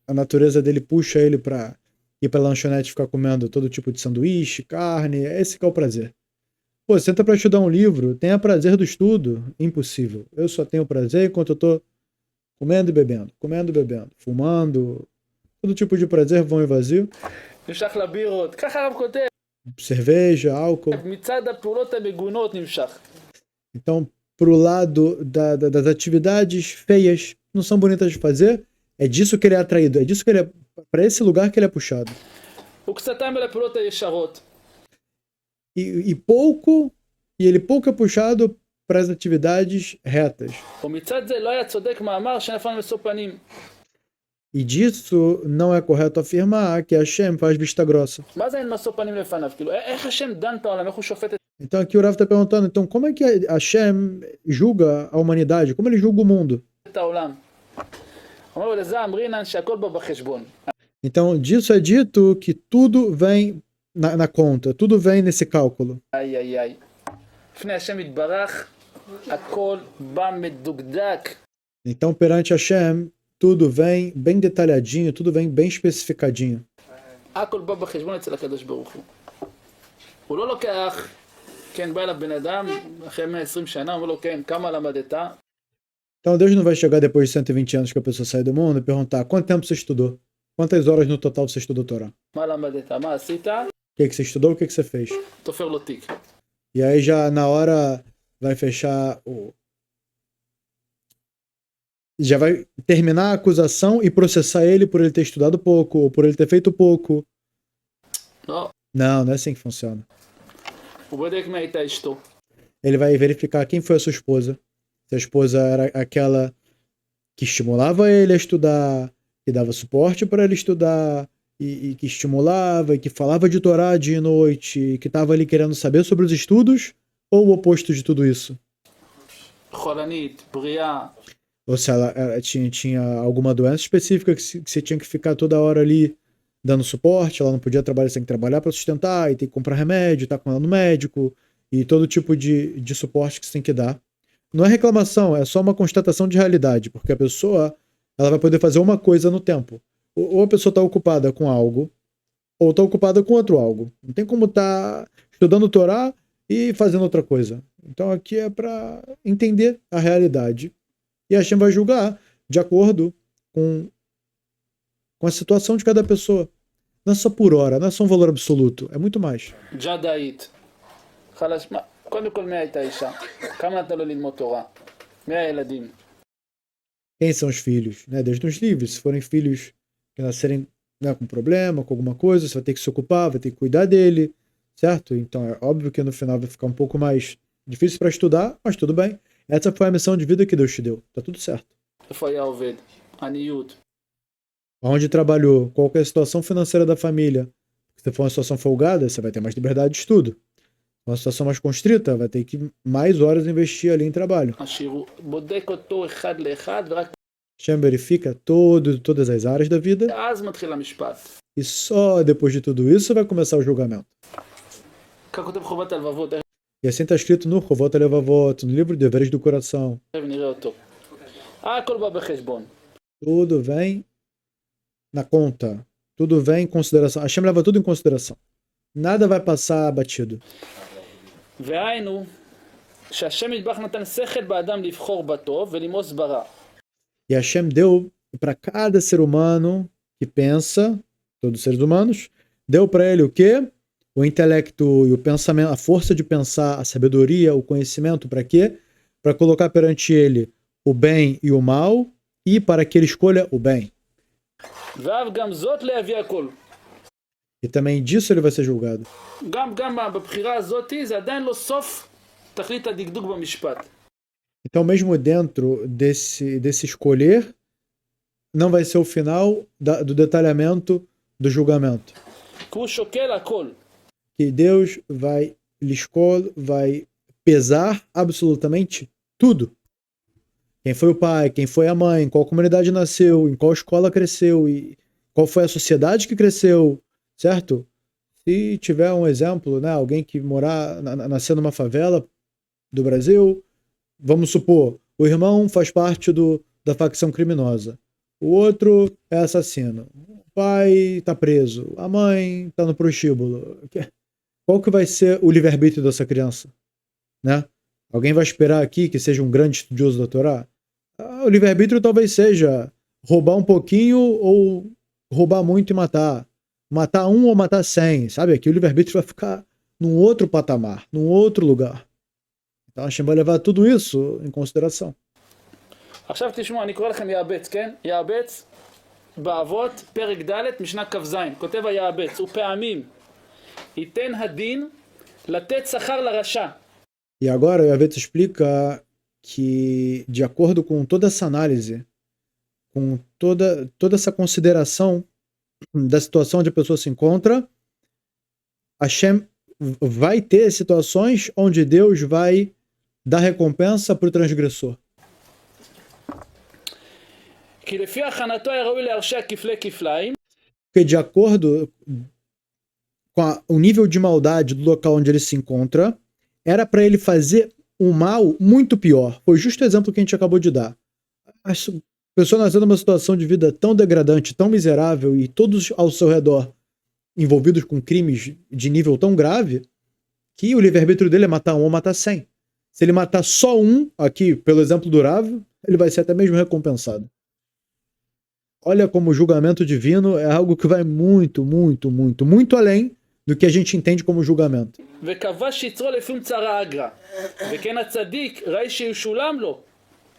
A natureza dele puxa ele pra ir pra lanchonete e ficar comendo todo tipo de sanduíche, carne. Esse que é o prazer. Pô, senta pra estudar um livro, tenha prazer do estudo? Impossível. Eu só tenho prazer enquanto eu tô comendo e bebendo, fumando. Todo tipo de prazer vão e vazio. נמשך לבירות. ככה הרב כותב. Cerveja, álcool. מצד הפעולות המגונות נמשך. Então, pro lado das atividades feias, não são bonitas de fazer, é disso que ele é atraído, é disso que ele é, para esse lugar que ele é puxado. וקצתם אל הפעולות הישרות. E ele pouco é puxado para as atividades retas. ומצד זה לא היה צודק מאמר שנפל משוא פנים. E disso não é correto afirmar que Hashem faz vista grossa. מה זה אין משוא פנים לפניו? כאילו, איך השם דן את העולם? איך הוא שופט Então aqui o Rav está perguntando, então como é que Hashem julga a humanidade? Como ele julga o mundo? את העולם? אומר לו, לזה אמרינן שהכל בא בחשבון. Então disso é dito que tudo vem na conta, tudo vem nesse cálculo. איי איי איי. לפני השם יתברך, הכל בא מדוקדק. Então perante Hashem, tudo vem bem detalhadinho, tudo vem bem especificadinho. הכל בא בחשבון אצל הקדוש ברוך הוא. הוא לא לוקח, כן, בא אליו בן אדם, אחרי 120 שנה, אומר לו, כן, כמה למדת? Então Deus não vai chegar depois de 120 anos que a pessoa sai do mundo e perguntar quanto tempo você estudou? Quantas horas no total você estudou Torá? מה למדת? מה עשית? O que você estudou? O que você fez? תופר לו תיק. E aí já na hora vai fechar já vai terminar a acusação e processar ele por ele ter estudado pouco ou por ele ter feito pouco. לא, Não, não é assim que funciona. הוא בודק מי הייתה אשתו. Ele vai verificar quem foi a sua esposa. Se a esposa era aquela que estimulava ele a estudar, que dava suporte para ele estudar, e que estimulava, e que falava de Torá dia e noite, e que estava ali querendo saber sobre os estudos, ou o oposto de tudo isso? חולנית, בריאה. Ou se ela tinha alguma doença específica que você tinha que ficar toda hora ali dando suporte, ela não podia trabalhar, você tem que trabalhar para sustentar, e tem que comprar remédio, tá com ela no médico, e todo tipo de suporte que você tem que dar. Não é reclamação, é só uma constatação de realidade, porque a pessoa ela vai poder fazer uma coisa no tempo. Ou a pessoa está ocupada com algo, ou está ocupada com outro algo. Não tem como estar estudando Torá e fazendo outra coisa. Então aqui é para entender a realidade. E a Hashem vai julgar de acordo com a situação de cada pessoa. Não é só por hora, não é só um valor absoluto, é muito mais. ג'דאית. חלש, קודם כל מי הייתה אישה? כמה נתן לו ללמוד תורה? 100 ילדים. Quem são os filhos? Né? Deus nos livre. Se forem filhos que nascerem, né, com problema, com alguma coisa, você vai ter que se ocupar, vai ter que cuidar dele, certo? Então é óbvio que no final vai ficar um pouco mais difícil para estudar, mas tudo bem. Essa foi a missão de vida que Deus te deu. Tá tudo certo. איפה היה עובד? עניות. Onde trabalhou, qual que é a situação financeira da família. Se for uma situação folgada, você vai ter mais liberdade de estudo. Uma situação mais constrita, vai ter que mais horas investir ali em trabalho. עשיר, הוא בודק אותו אחד לאחד, ורק Hashem verifica todas as áreas da vida אז מתחיל המשפט. e só depois de tudo isso vai começar o julgamento. כך כותב חובת הלבבות, E assim está escrito no Chovot HaLevavot, no livro de Deveres do Coração. תכף נראה אותו. הכל בא בחשבון. Tudo vem na conta. Tudo vem em consideração. Hashem leva tudo em consideração. Nada vai passar batido. והיינו, שהשם יתברך נתן שכל באדם לבחור בטוב ולמאוס ברע. E Hashem deu para cada ser humano que pensa, todos os seres humanos, deu para ele o quê? O intelecto e o pensamento, a força de pensar, a sabedoria, o conhecimento, para quê? Para colocar perante ele o bem e o mal e para que ele escolha o bem. ואף גם זאת להביא הכל. E também disso ele vai ser julgado. גם בבחירה הזאת זה עדיין לא סוף תכלית הדקדוק במשפט. Então, mesmo dentro desse escolher, não vai ser o final do detalhamento do julgamento. כי הוא שוקל הכל. Que Deus vai vai pesar absolutamente tudo. Quem foi o pai, quem foi a mãe, qual comunidade nasceu, em qual escola cresceu e qual foi a sociedade que cresceu, certo? Se tiver um exemplo, né, alguém que nasceu numa favela do Brasil, vamos supor, O irmão faz parte da facção criminosa. O outro é assassino. O pai tá preso. A mãe tá no prostíbulo. Qual que vai ser o livre-arbítrio dessa criança? Né? Alguém vai esperar aqui que seja um grande estudioso da Torá? O livre-arbítrio talvez seja roubar um pouquinho ou roubar muito e matar. Matar um ou matar 100, sabe? Aqui o livre-arbítrio vai ficar num outro patamar, num outro lugar. então a gente vai levar tudo isso em consideração. עכשיו תשמעו, אני קורא לכם יעבץ, כן? יעבץ באבות, פרק ד', משנה כ"ז. כותב היעבץ, ופעמים ייתן הדין לתת שכר לרשע. E agora o Yavetz explica que, de acordo com toda essa análise, com toda essa consideração da situação onde a pessoa se encontra, Hashem vai ter situações onde Deus vai dar recompensa para o transgressor. כי לפי הכנתו היה ראוי להרשיע כפלי כפליים. Porque de acordo com o nível de maldade do local onde ele se encontra, era para ele fazer um mal muito pior. Foi justo o exemplo que a gente acabou de dar. A pessoa nasceu numa situação de vida tão degradante, tão miserável, e todos ao seu redor envolvidos com crimes de nível tão grave, que o livre-arbítrio dele é matar um ou matar 100. Se ele matar só um, aqui, pelo exemplo do Rav, ele vai ser até mesmo recompensado. Olha como o julgamento divino é algo que vai muito, muito, muito, muito além do que a gente entende como julgamento. וכבש יצרו לפי מצרה אגרא. וכן הצדיק ראי שישולם לו,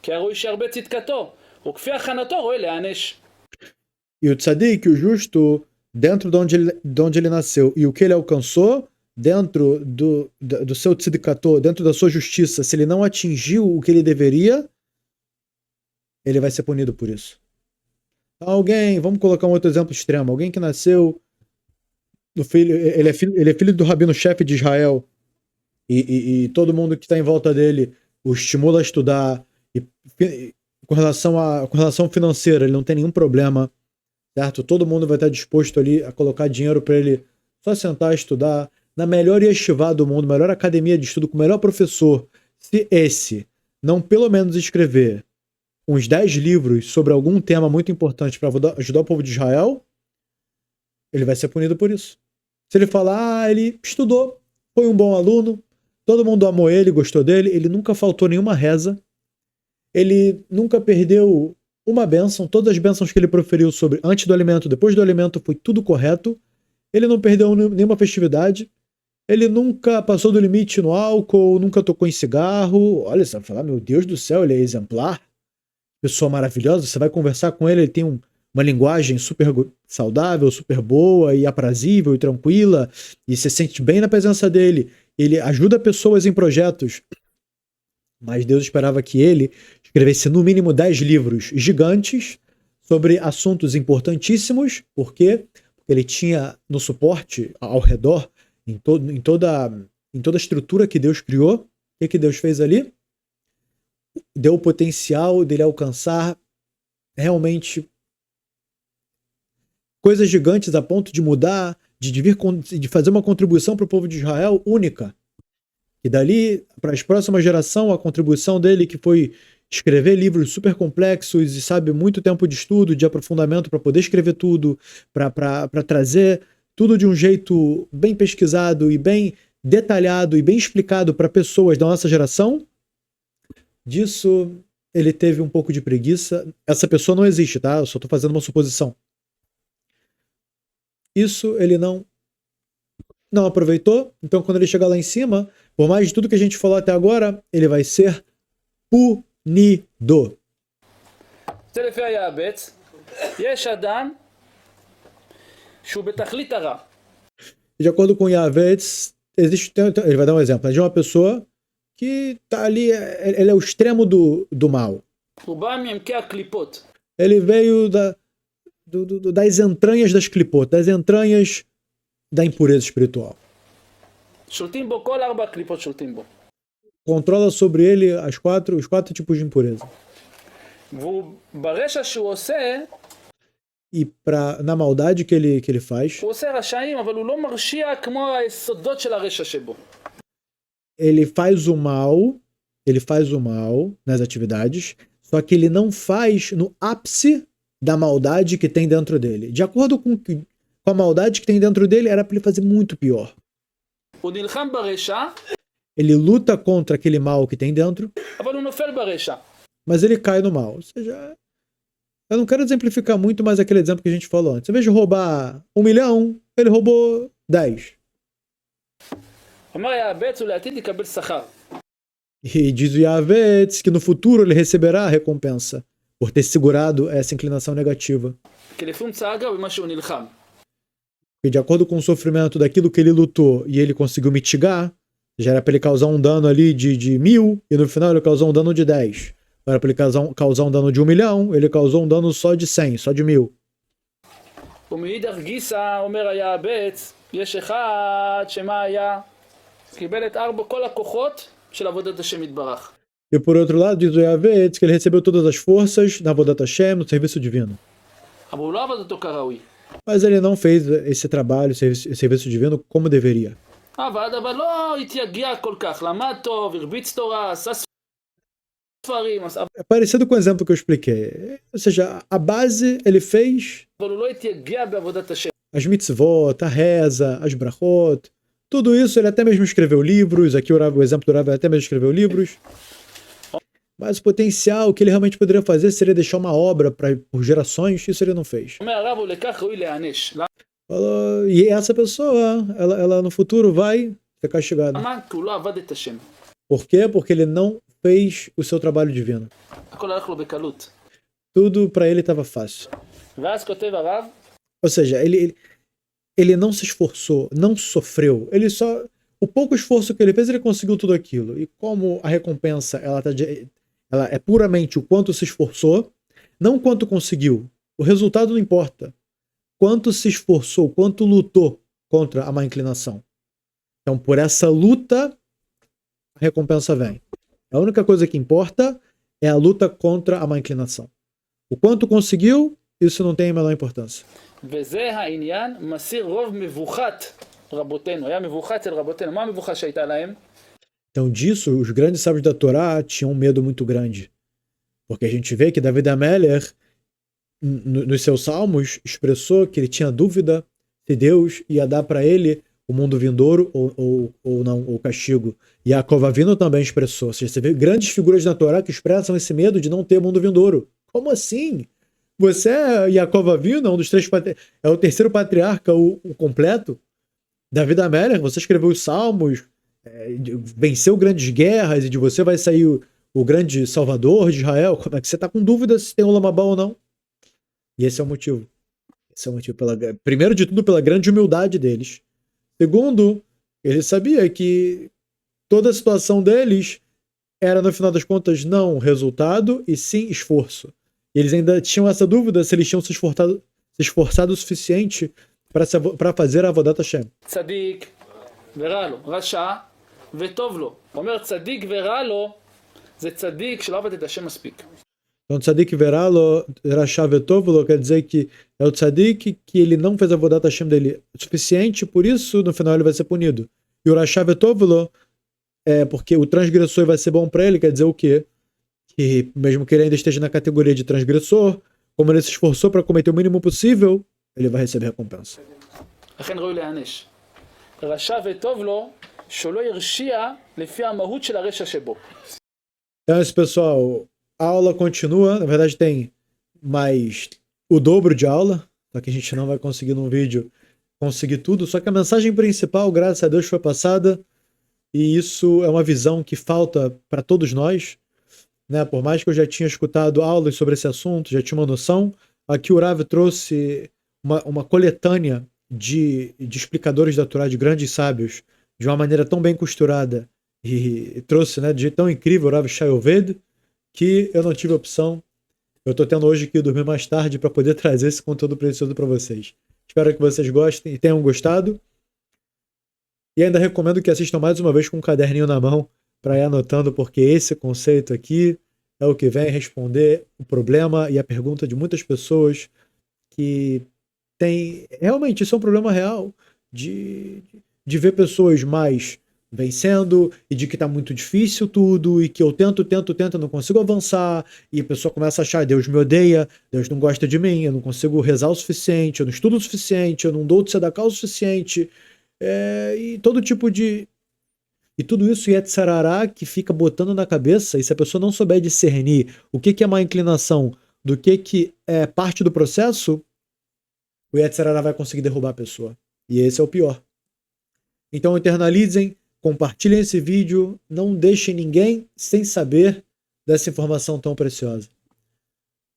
כי הראוי שירבה צדקתו, וכפי הכנתו רואה להענש. E o tzadik, o justo, dentro de onde ele nasceu, e o que ele alcançou, dentro do seu tzidikato, dentro da sua justiça, se ele não atingiu o que ele deveria, ele vai ser punido por isso. Alguém, vamos colocar um outro exemplo extremo, alguém que nasceu, ele é filho do rabino-chefe de Israel, e todo mundo que está em volta dele o estimula a estudar, e com relação financeira, ele não tem nenhum problema, certo? Todo mundo vai estar disposto ali a colocar dinheiro para ele só sentar e estudar, na melhor yeshivá do mundo, melhor academia de estudo, com o melhor professor. Se esse não pelo menos escrever uns 10 livros sobre algum tema muito importante para ajudar o povo de Israel, ele vai ser punido por isso. Se ele falar, ele estudou, foi um bom aluno, todo mundo amou ele, gostou dele, ele nunca faltou nenhuma reza, ele nunca perdeu uma bênção, todas as bênçãos que ele proferiu sobre antes do alimento, depois do alimento, foi tudo correto, ele não perdeu nenhuma festividade, ele nunca passou do limite no álcool, nunca tocou em cigarro. Olha, você vai falar, meu Deus do céu, ele é exemplar, pessoa maravilhosa, você vai conversar com ele tem uma linguagem super saudável, super boa e aprazível e tranquila, e você sente bem na presença dele, ele ajuda pessoas em projetos, mas Deus esperava que ele escrevesse no mínimo 10 livros gigantes sobre assuntos importantíssimos, porque ele tinha no suporte ao redor, em toda a estrutura que Deus criou. O que Deus fez ali? Deu o potencial dele alcançar realmente coisas gigantes a ponto de mudar, de fazer uma contribuição para o povo de Israel única. E dali, para as próximas gerações, a contribuição dele, que foi escrever livros super complexos e, sabe, muito tempo de estudo, de aprofundamento para poder escrever tudo, para trazer tudo de um jeito bem pesquisado e bem detalhado e bem explicado para pessoas da nossa geração. Disso, ele teve um pouco de preguiça. Essa pessoa não existe, tá? Eu só estou fazendo uma suposição. Isso ele não aproveitou. Então, quando ele chegar lá em cima, por mais de tudo que a gente falou até agora, ele vai ser punido. זה לפי היעבץ, יש אדם שהוא בתכלית הרע. De acordo com Yavetz, ele vai dar um exemplo de uma pessoa que tá ali, ele é o extremo do mal. הוא בא מעמקי הקליפות. Ele veio das entranhas das clipot, das entranhas da impureza espiritual. שולטים בו, כל 4 הקליפות שולטים בו. Controla sobre ele os 4 tipos de impureza. והוא ברשע שהוא עושה, E na maldade que ele faz, הוא עושה רשעים, אבל הוא לא מרשיע כמו היסודות של הרשע שבו. ele faz o mal ele faz o mal nas atividades, só que ele não faz no ápice da maldade que tem dentro dele. De acordo com a maldade que tem dentro dele, era para ele fazer muito pior. הוא נלחם ברשע, Ele luta contra aquele mal que tem dentro, אבל הוא נופל ברשע. mas ele cai no mal. Ou seja, eu não quero exemplificar muito, mas aquele exemplo que a gente falou antes. Em vez de roubar 1 milhão, ele roubou 10. אומר יעבץ ולעתיד יקבל שכר. E diz o Yavetz que no futuro ele receberá a recompensa por ter segurado essa inclinação negativa. כי לפי צעגה במה שהוא נלחם. E de acordo com o sofrimento daquilo que ele lutou e ele conseguiu mitigar, já era para ele causar um dano ali de 1000 e no final ele causou um dano de 10. Era para ele causar um dano de 1 milhão, ele causou um dano só de 100, só de 1000. ומאידך גיסא אומר היעבץ, יש אחד שמה היה? קיבל את כל הכוחות של עבודת השם יתברך. E por outro lado, diz o Yavetz que ele recebeu todas as forças na Avodat Hashem, no serviço divino. אבל הוא לא עבד אותו כראוי. Mas ele não fez esse trabalho, esse serviço divino como deveria. אבל לא התייגע כל כך, למד טוב, הרביץ תורה, עשה ספרים, É parecido com o exemplo que eu expliquei. Ou seja, a base ele fez אבל הוא לא התייגע בעבודת השם. as mitzvot, a reza, as brachot, tudo isso ele até mesmo escreveu livros. Aqui o exemplo do Rav até mesmo escreveu livros. Mas o potencial, o que ele realmente poderia fazer seria deixar uma obra por gerações. Isso ele não fez. אומר הרב, הוא לכך ראוי להיענש. Falou, e essa pessoa, ela no futuro vai ser castigada. למה? כי הוא לא עבד את השם. Por quê? Porque ele não fez o seu trabalho divino. הכל הלך לו בקלות. Tudo para ele estava fácil. ואז כותב הרב, Ou seja, ele não se esforçou, não sofreu. Ele só, o pouco esforço que ele fez, ele conseguiu tudo aquilo. E como a recompensa ela é puramente o quanto se esforçou, não quanto conseguiu. O resultado não importa. Quanto se esforçou, quanto lutou contra a má inclinação. Então, por essa luta, a recompensa vem. A única coisa que importa é a luta contra a má inclinação. O quanto conseguiu, isso não tem a menor importância. וזה העניין, מסיר רוב מבוכת רבותינו. היה מבוכה אצל רבותינו. מה המבוכה שהייתה להם? Então, disso, os grandes sábios da Torá tinham um medo muito grande. Porque a gente vê que David Ameller, nos seus salmos, expressou que ele tinha dúvida se Deus ia dar para ele o mundo vindouro ou não, ou castigo. E Yaakov Avinu também expressou. Ou seja, você vê grandes figuras na Torá que expressam esse medo de não ter mundo vindouro. Como assim? Você é Yaakov Avinu, um dos três é o terceiro patriarca, o completo. David Ameller, você escreveu os salmos, venceu grandes guerras e de você vai sair o grande salvador de Israel. Como é que você está com dúvida se tem Olam Haba ou não? E esse é o motivo. Esse é o motivo. Primeiro de tudo, pela grande humildade deles. Segundo, ele sabia que toda a situação deles era, no final das contas, não resultado, e sim esforço. E eles ainda tinham essa dúvida se eles tinham se esforçado o suficiente para fazer a Avodat Hashem. צדיק ורע לו, רשע וטוב לו. הוא אומר צדיק ורע לו, זה צדיק שלא עבד את השם מספיק. Então, tzadik veralo, rachá vetovolo, quer dizer que é o tzadik que ele não fez a Avodat Hashem dele o suficiente, por isso, no final, ele vai ser punido. E o rachá vetovolo é porque o transgressor vai ser bom para ele, quer dizer o quê? Que mesmo que ele ainda esteja na categoria de transgressor, como ele se esforçou para cometer o mínimo possível, ele vai receber recompensa. לכן ראוי להיענש. רשע וטוב לו, שלא ירשיע לפי המהות של הרשע שבו. Então, esse pessoal, a aula continua. Na verdade, tem mais o dobro de aula, só que a gente não vai conseguir num vídeo conseguir tudo. Só que a mensagem principal, graças a Deus, foi passada. E isso é uma visão que falta para todos nós, né? Por mais que eu já tinha escutado aulas sobre esse assunto, já tinha uma noção, aqui o Rav trouxe uma coletânea de explicadores da Torá, de grandes sábios, de uma maneira tão bem costurada, e trouxe, né, de jeito tão incrível o Rav Shai Oved, que eu não tive opção. Eu estou tendo hoje que dormir mais tarde para poder trazer esse conteúdo precioso para vocês. Espero que vocês gostem e tenham gostado. E ainda recomendo que assistam mais uma vez com um caderninho na mão para ir anotando, porque esse conceito aqui é o que vem responder o problema e a pergunta de muitas pessoas que tem... Realmente, isso é um problema real de ver pessoas mais vencendo, e de que tá muito difícil tudo, e que eu tento, não consigo avançar, e a pessoa começa a achar, Deus me odeia, Deus não gosta de mim, eu não consigo rezar o suficiente, eu não estudo o suficiente, eu não dou o tzedakah o suficiente, e todo tipo de... E tudo isso Yetzirará que fica botando na cabeça, e se a pessoa não souber discernir o que é má inclinação do que é parte do processo, o Yetzirará vai conseguir derrubar a pessoa. E esse é o pior. Então internalizem, compartilhem esse vídeo, não deixem ninguém sem saber dessa informação tão preciosa.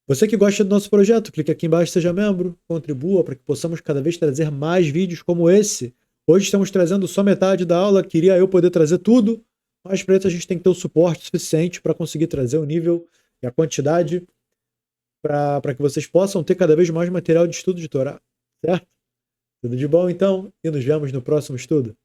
Você que gosta do nosso projeto, clique aqui embaixo, seja membro, contribua para que possamos cada vez trazer mais vídeos como esse. Hoje estamos trazendo só metade da aula, queria eu poder trazer tudo, mas para isso a gente tem que ter o suporte suficiente para conseguir trazer o nível e a quantidade para que vocês possam ter cada vez mais material de estudo de Torá, certo? Tudo de bom então, e nos vemos no próximo estudo.